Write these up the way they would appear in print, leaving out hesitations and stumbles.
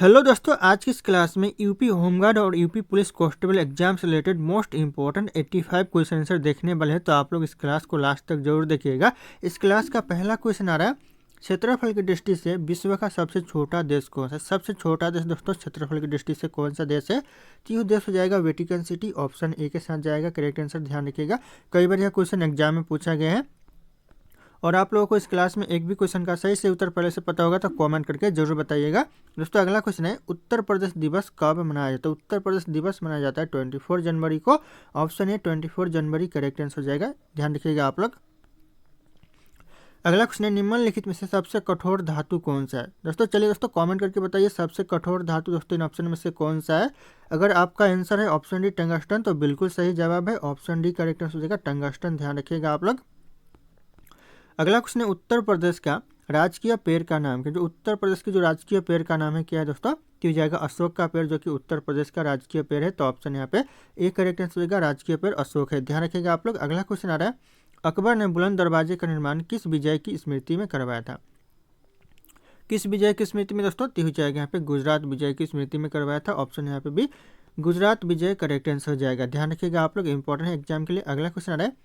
Hello दोस्तों, आज की इस क्लास में यूपी होमगार्ड और यूपी पुलिस कांस्टेबल एग्जाम से related most important 85 question answer देखने वाले हैं। तो आप लोग इस क्लास को लास्ट तक जरूर देखिएगा। इस क्लास का पहला क्वेश्चन आ रहा है, क्षेत्रफल की दृष्टि से विश्व का सबसे छोटा देश कौन सा? सबसे छोटा देश दोस्तों क्षेत्रफल की दृष्टि से कौन सा देश है? तो यह देश हो जाएगा वेटिकन सिटी। ऑप्शन ए के साथ जाएगा करेक्ट आंसर, ध्यान रखिएगा। कई बार यह क्वेश्चन एग्जाम में पूछा गया है और आप लोगों को इस क्लास में एक भी क्वेश्चन का सही से उत्तर पहले से पता होगा तो कमेंट करके जरूर बताइएगा। दोस्तों अगला क्वेश्चन है, उत्तर प्रदेश दिवस कब मनाया जाता है? उत्तर प्रदेश दिवस मनाया जाता है 24 जनवरी को। Option A 24 January correct answer हो जाएगा, ध्यान रखिएगा आप लोग। अगला क्वेश्चन है, निम्नलिखित में से सबसे कठोर धातु कौन सा है? दोस्तों चलिए दोस्तों कमेंट करके बताइए सबसे कठोर धातु दोस्तों इन ऑप्शन में से कौन सा है। अगर आपका आंसर है ऑप्शन डी टंगस्टन तो बिल्कुल सही जवाब है, ऑप्शन डी करेक्ट आंसर हो जाएगा टंगस्टन, ध्यान रखिएगा आप लोग। अगला क्वेश्चन है, उत्तर प्रदेश का राजकीय पेड़ का नाम क्या? जो उत्तर प्रदेश की जो राजकीय पेड़ का नाम है क्या है दोस्तों? तो हो जाएगा अशोक का पेड़, जो कि उत्तर प्रदेश का राजकीय पेड़ है। तो ऑप्शन यहाँ पे ए करेक्ट आंसर हो जाएगा, राजकीय पेड़ अशोक है, ध्यान रखिएगा आप लोग। अगला क्वेश्चन आ रहा है, अकबर ने बुलंद दरवाजे का निर्माण किस विजय की स्मृति में करवाया था? किस विजय की स्मृति में दोस्तों? तो हो जाएगा यहाँ पे गुजरात विजय की स्मृति में करवाया था। ऑप्शन यहाँ पे भी गुजरात विजय करेक्ट आंसर हो जाएगा, ध्यान रखिएगा आप लोग, इंपॉर्टेंट है एग्जाम के लिए। अगला क्वेश्चन आ रहा है,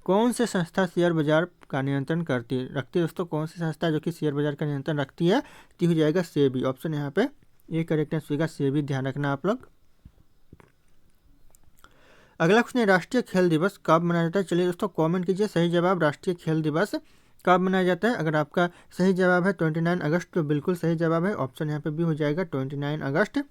कौन से संस्था शेयर बाजार का नियंत्रण रखती है दोस्तों? कौन सी संस्था जो कि शेयर बाजार का नियंत्रण रखती है? तो हो जाएगा सेबी, ऑप्शन यहाँ पे ये करेक्ट आंसर होगा सेबी, ध्यान रखना आप लोग। अगला क्वेश्चन है, राष्ट्रीय खेल दिवस कब मनाया जाता है? चलिए दोस्तों कमेंट कीजिए सही जवाब, राष्ट्रीय खेल दिवस कब मनाया जाता है। अगर आपका सही जवाब है 29 अगस्त तो बिल्कुल सही जवाब है, ऑप्शन यहाँ पे भी हो जाएगा 29 अगस्त।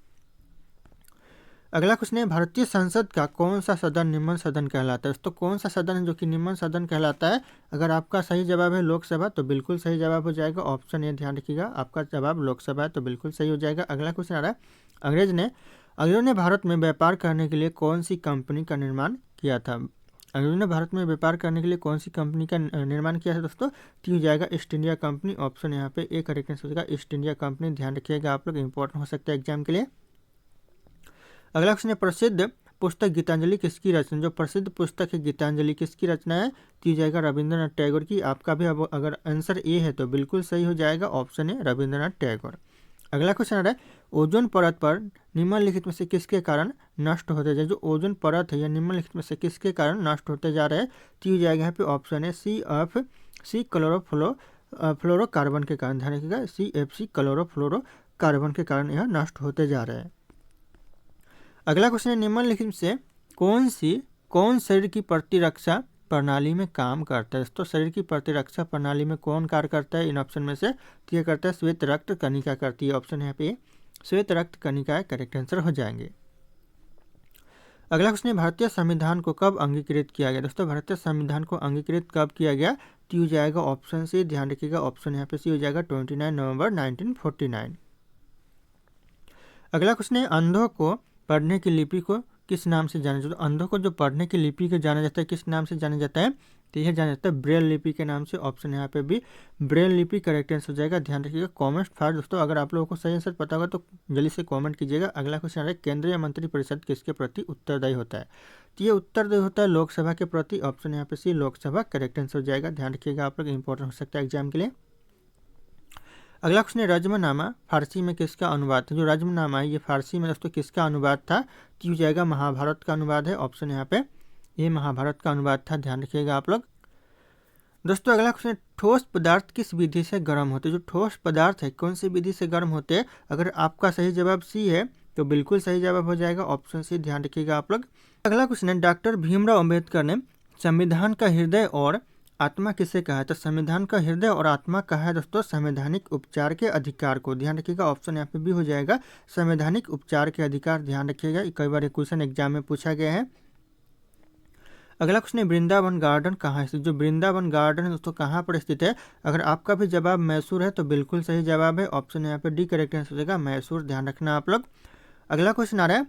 अगला क्वेश्चन है, भारतीय संसद का कौन सा सदन निम्न सदन कहलाता है? तो कौन सा सदन है जो कि निम्न सदन कहलाता है? अगर आपका सही जवाब है लोकसभा तो बिल्कुल सही जवाब हो जाएगा, ऑप्शन ए ध्यान रखिएगा, आपका जवाब लोकसभा है तो बिल्कुल सही हो जाएगा। अगला क्वेश्चन आ रहा है, अंग्रेजों ने भारत में व्यापार करने के लिए कौन सी कंपनी का निर्माण किया था? अंग्रेजों ने भारत में व्यापार करने के लिए कौन सी कंपनी का निर्माण किया है दोस्तों? तो हो जाएगा ईस्ट इंडिया कंपनी, ऑप्शन यहाँ पे ए करेक्ट आंसर हो जाएगा ईस्ट इंडिया कंपनी, ध्यान रखिएगा आप लोग, इंपॉर्टेंट हो सकता है एग्जाम के लिए। अगला क्वेश्चन है, प्रसिद्ध पुस्तक गीतांजलि किसकी रचना? जो प्रसिद्ध पुस्तक है गीतांजलि किसकी रचना है? तो जाएगा रविंद्रनाथ टैगोर की। आपका भी अब अगर आंसर ए है तो बिल्कुल सही हो जाएगा, ऑप्शन ए रविंद्रनाथ टैगोर। अगला क्वेश्चन आ रहा है, ओजोन परत पर निम्नलिखित में से किसके कारण नष्ट होते जा? जो ओजोन परत है या निम्नलिखित में से किसके कारण नष्ट होते जा रहे हैं? तो जाएगा यहाँ पे ऑप्शन है सी क्लोरोफ्लोरोकार्बन के कारण, ध्यान रखिएगा CFC क्लोरोफ्लोरोकार्बन के कारण यह नष्ट होते जा रहे हैं। अगला क्वेश्चन है, निम्नलिखित से कौन शरीर की प्रतिरक्षा प्रणाली में काम करता है? तो शरीर की प्रतिरक्षा प्रणाली में कौन कार्य करता है इन ऑप्शन में से? तो ये करता है श्वेत रक्त कणिका करती है, ऑप्शन यहाँ पे श्वेत रक्त कणिका करेक्ट आंसर हो जाएंगे। अगला क्वेश्चन है, भारतीय संविधान को कब अंगीकृत किया गया? दोस्तों भारतीय संविधान को अंगीकृत कब किया गया? तो हो जाएगा ऑप्शन सी, ध्यान रखिएगा, ऑप्शन यहाँ पे सी हो जाएगा 29 नवंबर 1949। अगला क्वेश्चन है, अंधों को पढ़ने की लिपि को किस नाम से जाना जाता है? अंधों को जो पढ़ने की लिपि को जाना जाता है किस नाम से जाना जाता है? तो यह जाना जाता है ब्रेल लिपि के नाम से, ऑप्शन यहाँ पे भी ब्रेल लिपि करेक्ट आंसर हो जाएगा, ध्यान रखिएगा। कमेंट फास्ट दोस्तों अगर आप लोगों को सही आंसर पता होगा तो जल्दी से कमेंट कीजिएगा। अगला क्वेश्चन है, केंद्रीय मंत्रिपरिषद किसके प्रति उत्तरदायी होता है? तो ये उत्तरदायी होता है लोकसभा के प्रति, ऑप्शन यहाँ पे सी लोकसभा करेक्ट आंसर हो जाएगा, ध्यान रखिएगा आप लोग, इंपॉर्टेंट हो सकता है एग्जाम के लिए। अगला क्वेश्चन है, रज्मनामा फारसी में किसका अनुवाद था? जो रज्मनामा है ये फारसी में दोस्तों किसका अनुवाद था? तो हो जाएगा महाभारत का अनुवाद है, ऑप्शन यहाँ पे ये महाभारत का अनुवाद था, ध्यान रखिएगा आप लोग। दोस्तों अगला क्वेश्चन है, ठोस पदार्थ किस विधि से गर्म होते हैं? जो ठोस पदार्थ है कौन सी विधि से गर्म होते हैं? अगर आपका सही जवाब सी है तो बिल्कुल सही जवाब हो जाएगा, ऑप्शन सी, ध्यान रखिएगा आप लोग। अगला क्वेश्चन है, डॉक्टर भीमराव अम्बेडकर ने संविधान का हृदय और आत्मा किसे कहा है? तो संविधान का हृदय और आत्मा कहा है दोस्तों संवैधानिक उपचार के अधिकार को, ध्यान रखिएगा, ऑप्शन यहाँ पे भी हो जाएगा संवैधानिक उपचार के अधिकार, ध्यान रखिएगा, कई बार क्वेश्चन एग्जाम में पूछा गया है। अगला क्वेश्चन है, वृंदावन गार्डन कहाँ स्थित? जो वृंदावन गार्डन है दोस्तों कहाँ पर स्थित है? अगर आपका भी जवाब मैसूर है तो बिल्कुल सही जवाब है, ऑप्शन यहाँ पे डी करेक्ट आंसर हो जाएगा मैसूर, ध्यान रखना आप लोग। अगला क्वेश्चन आ रहा है,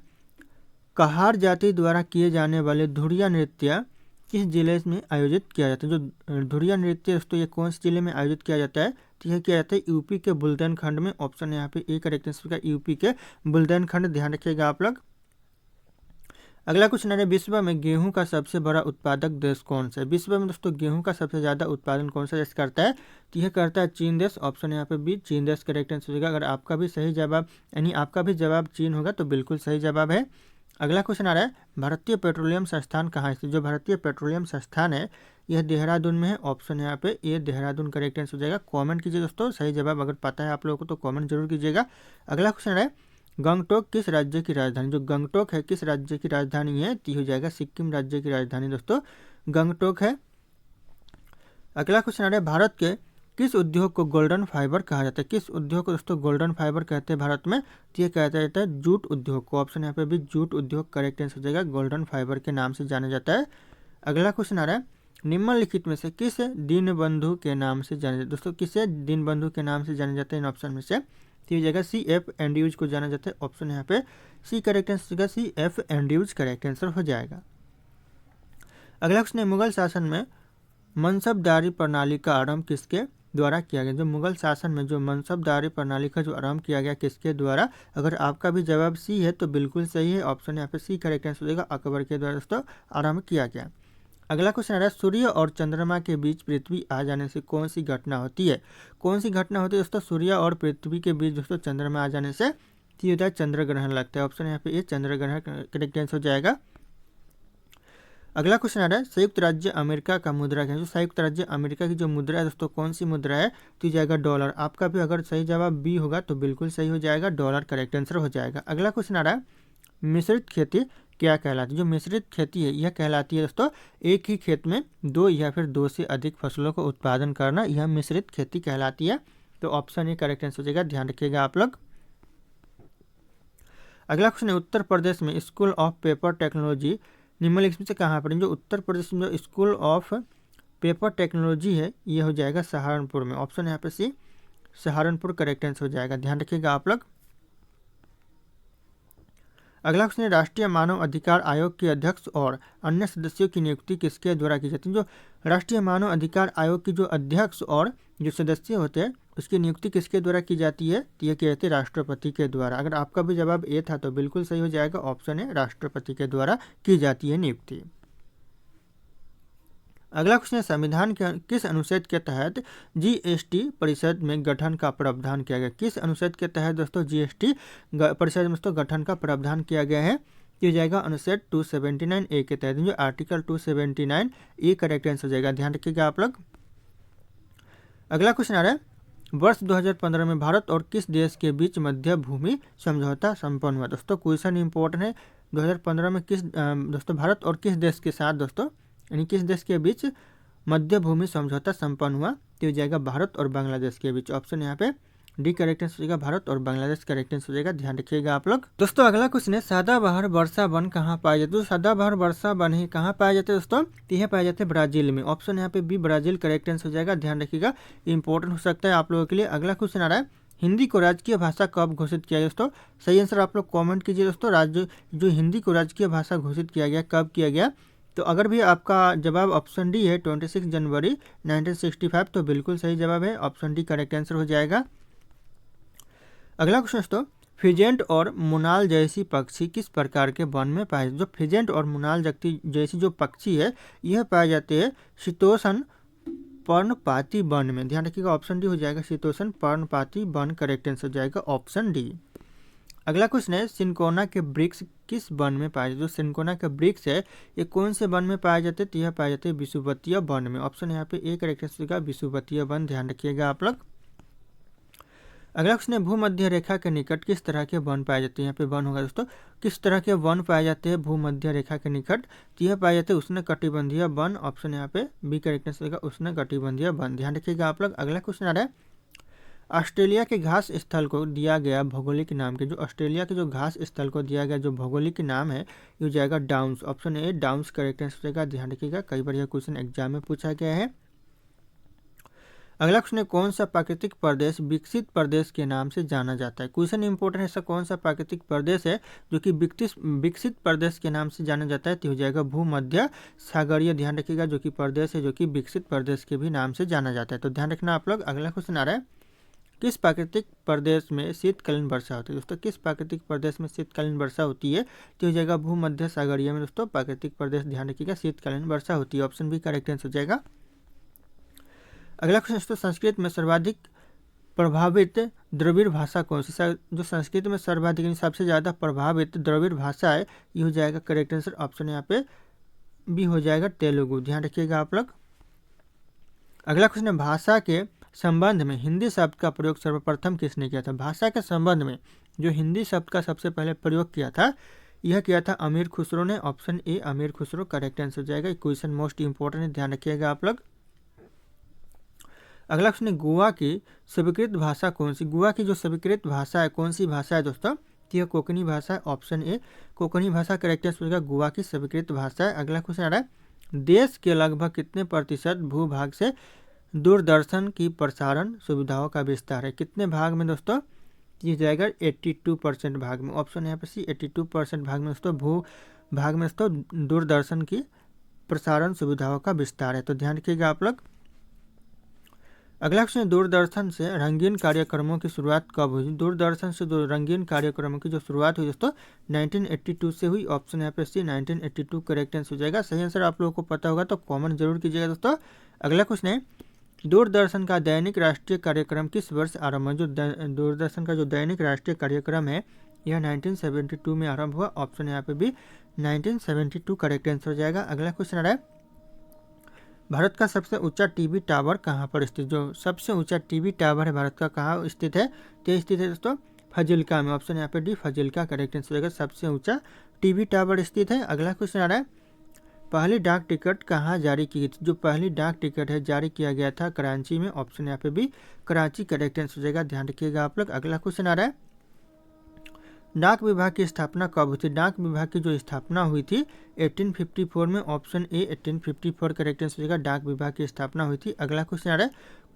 कहार जाति द्वारा किए जाने वाले धुरिया नृत्य किस जिले में आयोजित किया जाता है? जो धुरिया नृत्य दोस्तों ये कौन से जिले में आयोजित किया जाता है? तो यह किया जाता है यूपी के बुल्देनखंड में, ऑप्शन यहाँ पे ए करेक्ट आंसर का यूपी के बुल्देनखंड, ध्यान रखिएगा आप लोग। अगला क्वेश्चन है, विश्व में गेहूं का सबसे बड़ा उत्पादक देश कौन सा है? विश्व में दोस्तों गेहूं का सबसे ज़्यादा उत्पादन कौन सा देश करता है? तो यह करता है चीन देश। ऑप्शन यहाँ पे बी, चीन देश करेक्ट आंसर हो जाएगा। अगर आपका भी सही जवाब यानी आपका भी जवाब चीन होगा तो बिल्कुल सही जवाब है। अगला क्वेश्चन आ रहा है, भारतीय पेट्रोलियम संस्थान कहाँ स्थित? जो भारतीय पेट्रोलियम संस्थान है यह देहरादून में है। ऑप्शन यहाँ पे ये देहरादून करेक्ट आंसर हो जाएगा। कमेंट कीजिए दोस्तों सही जवाब अगर पता है आप लोगों को तो कमेंट जरूर कीजिएगा। अगला क्वेश्चन है, गंगटोक किस राज्य की राजधानी? जो गंगटोक है किस राज्य की राजधानी है? तो हो जाएगा सिक्किम राज्य की राजधानी दोस्तों गंगटोक है। अगला क्वेश्चन आ रहा है, भारत के किस उद्योग को गोल्डन फाइबर कहा जाता है? किस उद्योग को दोस्तों गोल्डन फाइबर कहते हैं भारत में? तो ये कहता जाता है जूट उद्योग को। ऑप्शन यहाँ पे भी जूट उद्योग करेक्ट आंसर हो जाएगा। गोल्डन फाइबर के नाम से जाना जाता है। अगला क्वेश्चन आ रहा है, निम्नलिखित में से किस दीनबंधु के नाम से जाना जाता है? दोस्तों किसे दीनबंधु के नाम से जाना जाता है इन ऑप्शन में से? तो ये जगह सी एफ एंड्रयूज को जाना जाता है। ऑप्शन यहाँ पे सी करेक्ट आंसर होगा। C F Andrews correct answer हो जाएगा। अगला क्वेश्चन है, मुगल शासन में मनसबदारी प्रणाली का आरंभ किसके द्वारा किया गया? जो मुगल शासन में जो मनसबदारी प्रणाली का जो आरंभ किया गया किसके द्वारा? अगर आपका भी जवाब सी है तो बिल्कुल सही है। ऑप्शन यहाँ पे सी करेक्ट आंसर हो जाएगा। अकबर के द्वारा दोस्तों आरंभ किया गया। अगला क्वेश्चन आ रहा है, सूर्य और चंद्रमा के बीच पृथ्वी आ जाने से कौन सी घटना होती है? कौन सी घटना होती है दोस्तों सूर्य और पृथ्वी के बीच दोस्तों चंद्रमा आ जाने से? तो ये होता है चंद्र ग्रहण लगता है। ऑप्शन यहाँ पे ये चंद्र ग्रहण करेक्ट आंसर हो जाएगा। अगला क्वेश्चन आ रहा है, संयुक्त राज्य अमेरिका का मुद्रा क्या है? जो संयुक्त राज्य अमेरिका की जो मुद्रा है दोस्तों कौन सी मुद्रा है? तो ये जाएगा डॉलर। आपका भी अगर सही जवाब बी होगा तो बिल्कुल सही हो जाएगा। डॉलर करेक्ट आंसर हो जाएगा। अगला क्वेश्चन आ रहा है, मिश्रित खेती क्या कहलाती है? जो मिश्रित खेती है यह कहलाती है दोस्तों एक ही खेत में दो या फिर दो से अधिक फसलों को उत्पादन करना, यह मिश्रित खेती कहलाती है। तो ऑप्शन ए करेक्ट आंसर हो जाएगा। ध्यान रखिएगा आप लोग। अगला क्वेश्चन है, उत्तर प्रदेश में स्कूल ऑफ पेपर टेक्नोलॉजी निम्नलिखित में से कहाँ पर? जो उत्तर प्रदेश में जो स्कूल ऑफ पेपर टेक्नोलॉजी है यह हो जाएगा सहारनपुर में। ऑप्शन यहाँ पे सी सहारनपुर करेक्ट आंसर हो जाएगा। ध्यान रखिएगा आप लोग। अगला क्वेश्चन है, राष्ट्रीय मानव अधिकार आयोग के अध्यक्ष और अन्य सदस्यों की नियुक्ति किसके द्वारा की जाती है? जो राष्ट्रीय मानव अधिकार आयोग की जो अध्यक्ष और जो सदस्य होते हैं उसकी नियुक्ति किसके द्वारा की जाती है? तो यह कहते हैं राष्ट्रपति के द्वारा। अगर आपका भी जवाब ए था तो बिल्कुल सही हो जाएगा। ऑप्शन है राष्ट्रपति के द्वारा की जाती है नियुक्ति। अगला क्वेश्चन है, संविधान के किस अनुच्छेद के तहत जीएसटी परिषद में गठन का प्रावधान किया गया? किस अनुच्छेद के तहत दोस्तों जीएसटी परिषद में दोस्तों गठन का प्रावधान किया गया है? ये जाएगा अनुच्छेद 279 ए के तहत। जो आर्टिकल 279 ए करेक्ट आंसर हो जाएगा। ध्यान रखिएगा आप लोग। अगला क्वेश्चन आ रहा है, वर्ष 2015 में भारत और किस देश के बीच मध्य भूमि समझौता संपन्न हुआ? दोस्तों क्वेश्चन इंपॉर्टेंट है। 2015 में किस दोस्तों भारत और किस देश के साथ दोस्तों यानी किस देश के बीच मध्य भूमि समझौता संपन्न हुआ? तो हो जाएगा भारत और बांग्लादेश के बीच। ऑप्शन यहाँ पे डी करेक्ट आंसर हो जाएगा। भारत और बांग्लादेश करेक्ट आंसर हो जाएगा। ध्यान रखिएगा आप लोग। दोस्तों अगला क्वेश्चन है, सदाबहार वर्षा वन कहाँ पाए जाते हैं? सदाबहार वर्षा वन ही कहाँ पाए जाते हैं दोस्तों? तो यह पाए जाते हैं ब्राजील में। ऑप्शन यहाँ पे बी ब्राजील करेक्ट आंसर हो जाएगा। ध्यान रखिएगा, इंपॉर्टेंट हो सकता है आप लोगों के लिए। अगला क्वेश्चन आ रहा है, हिंदी को राजकीय भाषा कब घोषित किया गया? दोस्तों सही आंसर आप लोग कमेंट कीजिए। दोस्तों राज्य जो हिंदी को राजकीय भाषा घोषित किया गया कब किया गया? तो अगर भी आपका जवाब ऑप्शन डी है 26 जनवरी 1965 तो बिल्कुल सही जवाब है। ऑप्शन डी करेक्ट आंसर हो जाएगा। अगला क्वेश्चन दोस्तों, फिजेंट और मुनाल जैसी पक्षी किस प्रकार के वन में पाए? जो फिजेंट और मुनाल जैसी जो पक्षी है यह पाए जाते हैं शीतोष्ण पर्णपाती वन में। ध्यान रखिएगा ऑप्शन डी हो जाएगा। शीतोष्ण पर्णपाती वन करेक्ट आंसर हो जाएगा। Option D. अगला क्वेश्चन है, सिनकोना के वृक्ष किस वन में पाए जाते? जो सिनकोना के वृक्ष है ये कौन से वन में पाए जाते? तो यह पाए जाते हैं विषुवतीय वन में। ऑप्शन यहाँ पे ए करेक्ट आंसर होगा विषुवतीय वन। ध्यान रखिएगा आप लोग। अगला क्वेश्चन है, भूमध्य रेखा के निकट किस तरह के वन पाए जाते हैं? यहाँ पे वन होगा दोस्तों। किस तरह के वन पाए जाते हैं भूमध्य रेखा के निकट? तो यह पाए जाते हैं उष्णकटिबंधीय वन। ऑप्शन यहाँ पे बी करेक्ट आंसर होगा उष्णकटिबंधीय वन। ध्यान रखिएगा आप लोग। अगला क्वेश्चन आ रहा है, ऑस्ट्रेलिया के घास स्थल को दिया गया भौगोलिक नाम के? जो ऑस्ट्रेलिया के जो घास स्थल को दिया गया जो भौगोलिक नाम है ये हो जाएगा downs. Option A downs correct answer हो जाएगा। ध्यान रखिएगा, कई बार यह क्वेश्चन एग्जाम में पूछा गया है। अगला क्वेश्चन है, कौन सा प्राकृतिक प्रदेश विकसित प्रदेश के नाम से जाना जाता है? क्वेश्चन इंपॉर्टेंट है। ऐसा कौन सा प्राकृतिक प्रदेश है जो कि विकसित प्रदेश के नाम से जाना जाता है? तो हो जाएगा भूमध्य सागरीय। ध्यान रखिएगा, जो कि प्रदेश है जो कि विकसित प्रदेश के भी नाम से जाना जाता है। तो ध्यान रखना आप लोग। अगला क्वेश्चन आ रहा है, किस प्राकृतिक प्रदेश में शीतकालीन वर्षा होती है दोस्तों, किस प्राकृतिक प्रदेश में शीतकालीन वर्षा होती है, तो हो जाएगा भूमध्य सागरीय में दोस्तों प्राकृतिक प्रदेश, ध्यान रखिएगा शीतकालीन वर्षा होती है, ऑप्शन बी करेक्ट आंसर हो जाएगा। अगला क्वेश्चन दोस्तों, संस्कृत में सर्वाधिक प्रभावित द्रविड़ भाषा कौन सी, जो संस्कृत में सर्वाधिक सबसे ज़्यादा प्रभावित द्रविड़ भाषा है, ये हो जाएगा करेक्ट आंसर, ऑप्शन यहाँ पे बी हो जाएगा तेलुगु, ध्यान रखिएगा आप लोग। अगला क्वेश्चन है, भाषा के संबंध में हिंदी शब्द का प्रयोग सर्वप्रथम किसने किया था, भाषा के संबंध में जो हिंदी शब्द का सबसे पहले प्रयोग किया था, यह किया था अमीर खुसरो ने, ऑप्शन ए अमीर खुसरो करेक्ट आंसर हो जाएगा। क्वेश्चन मोस्ट इंपॉर्टेंट है, ध्यान रखिएगा आप लोग। अगला क्वेश्चन है, गोवा की स्वीकृत भाषा कौन सी, गोवा की जो स्वीकृत भाषा है कौन सी भाषा है दोस्तों, यह कोंकणी भाषा है, ऑप्शन ए कोंकणी भाषा करेक्ट आंसर हो जाएगा, गोवा की स्वीकृत भाषा है। अगला क्वेश्चन आ रहा है, देश के लगभग कितने प्रतिशत भूभाग से दूरदर्शन की प्रसारण सुविधाओं का विस्तार है, कितने भाग में दोस्तों, ये जाएगा 82% भाग में, ऑप्शन यहाँ पे सी 82% भाग में दोस्तों भू भाग में दोस्तों दूरदर्शन की प्रसारण सुविधाओं का विस्तार है, तो ध्यान रखिएगा आप लोग। अगला क्वेश्चन, दूरदर्शन से रंगीन कार्यक्रमों की शुरुआत कब हुई, दूरदर्शन से रंगीन कार्यक्रमों की जो शुरुआत हुई दोस्तों 1982 से हुई, ऑप्शन यहाँ पे सी 1982 करेक्ट आंसर हो जाएगा। सही आंसर आप लोगों को पता होगा तो कमेंट जरूर कीजिएगा दोस्तों। अगला क्वेश्चन है, दूरदर्शन का दैनिक राष्ट्रीय कार्यक्रम किस वर्ष आरंभ हुआ, जो दूरदर्शन का जो दैनिक राष्ट्रीय कार्यक्रम है यह 1972 में आरंभ हुआ, ऑप्शन यहाँ पे भी 1972 करेक्ट आंसर हो जाएगा। अगला क्वेश्चन आ रहा है, भारत का सबसे ऊंचा टीवी टावर कहाँ पर स्थित, जो सबसे ऊंचा टीवी टावर है भारत का कहाँ स्थित है, तो स्थित है दोस्तों फाजिल्का में, ऑप्शन यहाँ पे डी फाजिल्का करेक्ट आंसर हो जाएगा, सबसे ऊंचा टीवी टावर स्थित है। अगला क्वेश्चन आ रहा है, पहली डाक टिकट कहाँ जारी की गई थी, जो पहली डाक टिकट है जारी किया गया था कराची में, ऑप्शन यहाँ पे भी कराची करेक्ट आंसर हो जाएगा, ध्यान रखिएगा आप लोग। अगला क्वेश्चन आ रहा है, डाक विभाग की स्थापना कब हुई थी, डाक विभाग की जो स्थापना हुई थी 1854 में, ऑप्शन ए 1854 करेक्ट आंसर हो जाएगा, डाक विभाग की स्थापना हुई थी। अगला क्वेश्चन आ रहा है,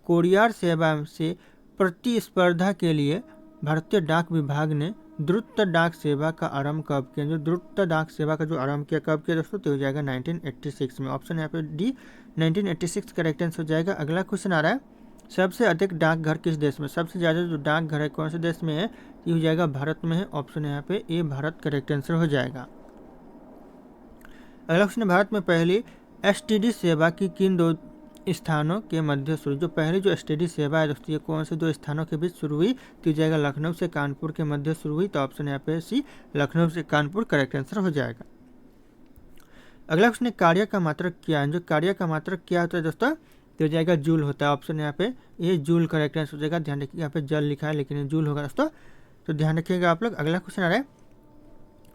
कोरियर सेवा से प्रतिस्पर्धा के लिए भारतीय डाक विभाग ने द्रुत डाक सेवा का आरंभ कब किया, जो द्रुत डाक सेवा का जो आरंभ किया कब किया दोस्तों, तो हो जाएगा 1986 में, ऑप्शन यहाँ पे डी 1986 करेक्ट आंसर हो जाएगा। अगला क्वेश्चन आ रहा है, सबसे अधिक डाकघर किस देश में, सबसे ज़्यादा जो डाकघर है कौन से देश में है, ये हो जाएगा भारत में है, ऑप्शन यहाँ पे ए भारत करेक्ट आंसर हो जाएगा। अगला क्वेश्चन, भारत में पहली एसटीडी सेवा की किन दो स्थानों के मध्य शुरू, जो पहली जो एसटीडी सेवा है दोस्तों ये कौन से दो स्थानों के बीच शुरू हुई, तो जाएगा लखनऊ से कानपुर के मध्य शुरू हुई, तो ऑप्शन यहाँ पे सी लखनऊ से कानपुर करेक्ट आंसर हो जाएगा। अगला क्वेश्चन, कार्य का मात्रक क्या है, जो कार्य का मात्रक क्या होता है दोस्तों, तो जाएगा जूल होता है, ऑप्शन यहाँ पे ये जूल करेक्ट आंसर हो जाएगा, ध्यान रखिएगा यहाँ पे जल लिखा है लेकिन ये जूल होगा दोस्तों, तो ध्यान रखिएगा आप लोग। अगला क्वेश्चन आ रहा है,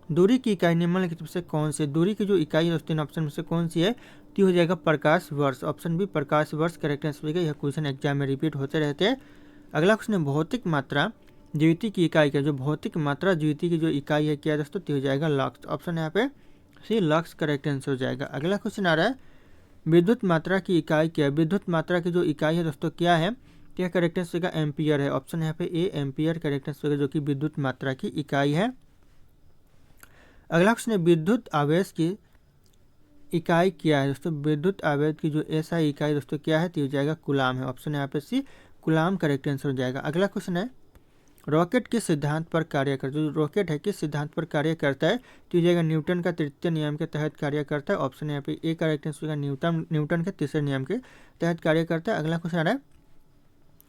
दूरी की इकाई निम्नलिखित में से कौन सी, दूरी की जो इकाई है दोस्तों ऑप्शन में से कौन सी है, तो हो जाएगा प्रकाश वर्ष, ऑप्शन बी प्रकाश वर्ष करेक्ट आंसर हो जाएगा। यह क्वेश्चन एग्जाम में रिपीट होते रहते हैं। अगला क्वेश्चन है, भौतिक मात्रा ज्योति की इकाई क्या, जो भौतिक मात्रा ज्योति की जो इकाई है क्या दोस्तों, तो हो जाएगा लक्स, ऑप्शन यहाँ पे सी लक्स करेक्ट आंसर हो जाएगा। अगला क्वेश्चन आ रहा है, विद्युत मात्रा की इकाई क्या है, विद्युत मात्रा की जो इकाई है दोस्तों क्या है, क्या करेक्ट आंसर होगा एम्पियर है, ऑप्शन यहाँ पे ए एम्पियर करेक्ट आंसर होगा, जो कि विद्युत मात्रा की इकाई है। अगला क्वेश्चन है, विद्युत आवेश की इकाई क्या है दोस्तों, विद्युत आवेश की जो एसआई इकाई दोस्तों क्या है, तो हो जाएगा कूलाम है, ऑप्शन यहाँ पे सी कूलाम करेक्ट आंसर हो जाएगा। अगला क्वेश्चन है, रॉकेट किस सिद्धांत पर कार्य करता है, जो रॉकेट है किस सिद्धांत पर कार्य करता है, तो हो जाएगा न्यूटन का तृतीय नियम के तहत कार्य करता है, ऑप्शन यहाँ पे ए करेक्ट आंसर होगा, न्यूटन के तीसरे नियम के तहत कार्य करता है। अगला क्वेश्चन आ रहा है,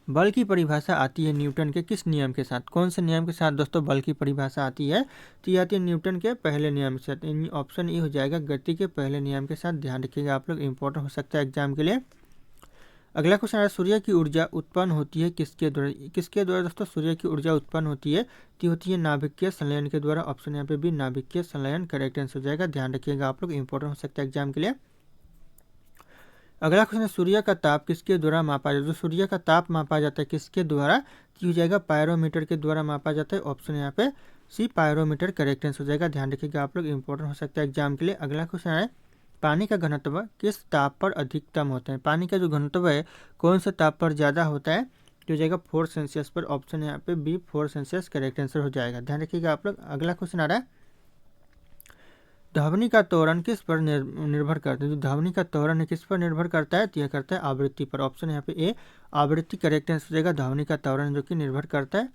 बल की परिभाषा आती है न्यूटन के किस नियम के साथ, कौन से नियम के साथ दोस्तों बल की परिभाषा आती है, तो ये आती है न्यूटन के पहले नियम के साथ, ऑप्शन ए हो जाएगा गति के पहले नियम के साथ, ध्यान रखिएगा आप लोग, इंपॉर्टेंट हो सकता है एग्जाम के लिए। अगला क्वेश्चन है, सूर्य की ऊर्जा उत्पन्न होती है किसके द्वारा दोस्तों, सूर्य की ऊर्जा उत्पन्न होती है, तो होती है नाभिकीय संलयन के द्वारा, ऑप्शन यहाँ पे भी नाभिकीय संलयन करेक्ट आंसर हो जाएगा, ध्यान रखिएगा आप लोग, इंपॉर्टेंट हो सकता है एग्जाम के लिए। अगला क्वेश्चन है, सूर्य का ताप किसके द्वारा मापा जाता है, जो सूर्य का ताप मापा जाता है किसके द्वारा, तो हो जाएगा पायरोमीटर के द्वारा मापा जाता है, ऑप्शन यहाँ पे सी पायरोमीटर करेक्ट आंसर हो जाएगा, ध्यान रखिएगा आप लोग, इंपॉर्टेंट हो सकता है एग्जाम के लिए। अगला क्वेश्चन है, पानी का घनत्व किस ताप पर अधिकतम होता है, पानी का जो घनत्व है कौन से ताप पर ज़्यादा होता है, तो हो जाएगा 4 सेल्सियस पर, ऑप्शन यहाँ पे बी 4 सेल्सियस करेक्ट आंसर हो जाएगा, ध्यान रखिएगा आप लोग। अगला क्वेश्चन आ रहा है, ध्वनि का त्वरण किस पर निर्भर करता है? जो ध्वनि का त्वरण है किस पर निर्भर करता है? तो यह करता है आवृत्ति पर। ऑप्शन यहाँ पे ए आवृत्ति करेक्ट आंसर हो जाएगा। ध्वनि का त्वरण जो कि निर्भर करता है।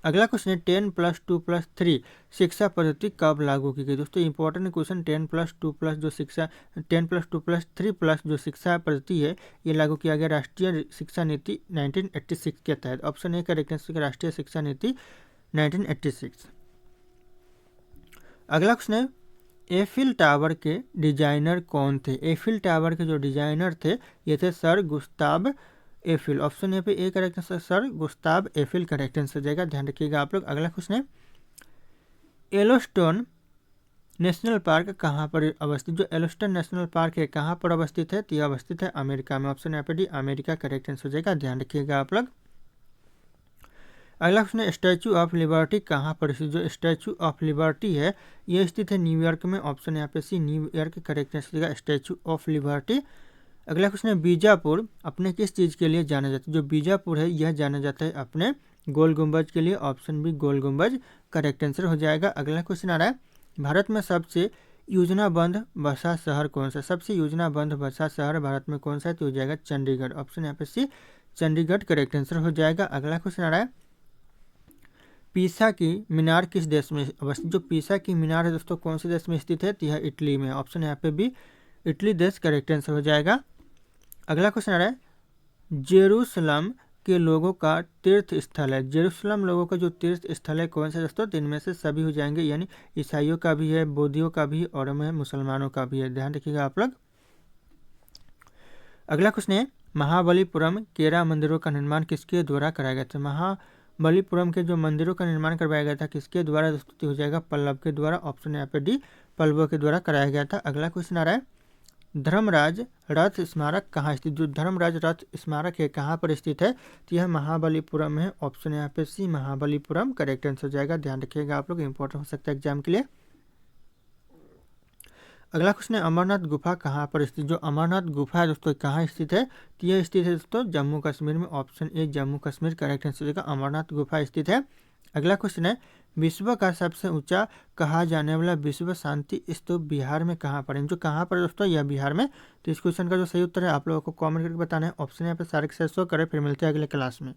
अगला क्वेश्चन है 10+2+3 शिक्षा पद्धति कब लागू की गई? दोस्तों इंपॉर्टेंट क्वेश्चन 10+2+ जो शिक्षा 10+2+3+ जो शिक्षा पद्धति है ये लागू किया गया राष्ट्रीय शिक्षा नीति 1986 के तहत। ऑप्शन ए करेक्ट आंसर राष्ट्रीय शिक्षा नीति 1986। अगला क्वेश्चन है एफिल टावर के डिजाइनर कौन थे? एफिल टावर के जो डिजाइनर थे ये थे सर गुस्ताव एफिल। ऑप्शन यहाँ पे A correct answer sir Gustave Eiffel correct answer हो जाएगा, ध्यान रखिएगा आप लोग। अगला क्वेश्चन है येलोस्टोन नेशनल पार्क कहाँ पर अवस्थित? जो येलोस्टोन नेशनल पार्क है कहाँ पर अवस्थित है? तो यह अवस्थित है अमेरिका में। ऑप्शन यहाँ पे डी अमेरिका करेक्ट आंसर हो जाएगा, ध्यान रखिएगा आप लोग। अगला क्वेश्चन है स्टैचू ऑफ लिबर्टी कहाँ पर स्थित? जो स्टैचू ऑफ लिबर्टी है ये स्थित है न्यूयॉर्क में। ऑप्शन यहाँ पे सी न्यूयॉर्क करेक्ट आंसर हो जाएगा स्टैचू ऑफ लिबर्टी। अगला क्वेश्चन है बीजापुर अपने किस चीज़ के लिए जाना जाता है? जो बीजापुर है यह जाना जाता है अपने गोल गुंबज के लिए। ऑप्शन बी गोल गुंबज करेक्ट आंसर हो जाएगा। अगला क्वेश्चन आ रहा है भारत में सबसे योजनाबद्ध बसा शहर कौन सा? सबसे योजनाबद्ध बसा शहर भारत में कौन सा है? तो हो जाएगा चंडीगढ़। ऑप्शन यहाँ पे सी चंडीगढ़ करेक्ट आंसर हो जाएगा। अगला क्वेश्चन आ रहा है पीसा की मीनार किस देश में अवस्थित? जो पीसा की मीनार है दोस्तों कौन से देश में स्थित है? तो यह इटली में। ऑप्शन यहाँ पे भी इटली देश करेक्ट आंसर हो जाएगा। अगला क्वेश्चन आ रहा है जेरूसलम के लोगों का तीर्थ स्थल है। जेरूसलम लोगों का जो तीर्थ स्थल है कौन सा दोस्तों? तो इनमें से सभी हो जाएंगे, यानी ईसाइयों का भी है, बौद्धियों का भी और मुसलमानों का भी है, ध्यान रखिएगा आप लोग। अगला क्वेश्चन है महाबलीपुरम केरा मंदिरों का निर्माण किसके द्वारा कराया गया था? महाबलीपुरम के जो मंदिरों का निर्माण करवाया गया था किसके द्वारा दोस्तों? हो जाएगा पल्लव के द्वारा। ऑप्शन यहाँ पे डी पल्लवों के द्वारा कराया गया था। अगला क्वेश्चन आ रहा है धर्मराज रथ स्मारक कहाँ स्थित? जो धर्मराज रथ स्मारक है कहाँ पर स्थित है? तो यह महाबलीपुरम है। ऑप्शन यहाँ पे सी महाबलीपुरम करेक्ट आंसर हो जाएगा, ध्यान रखिएगा आप लोग, इंपॉर्टेंट हो सकता है एग्जाम के लिए। अगला क्वेश्चन है अमरनाथ गुफा कहाँ पर स्थित? जो अमरनाथ गुफा है दोस्तों कहाँ स्थित है? तो यह स्थित है दोस्तों जम्मू कश्मीर में। Option A Jammu Kashmir correct answer हो जाएगा, अमरनाथ गुफा स्थित है। अगला क्वेश्चन है विश्व का सबसे ऊंचा कहा जाने वाला विश्व शांति स्तूप बिहार में कहाँ पर है? जो कहाँ पर दोस्तों? यह बिहार में। तो इस क्वेश्चन का जो सही उत्तर है आप लोगों को कमेंट करके बताना है। ऑप्शन यहाँ पे सारे शो करें, फिर मिलते हैं अगले क्लास में।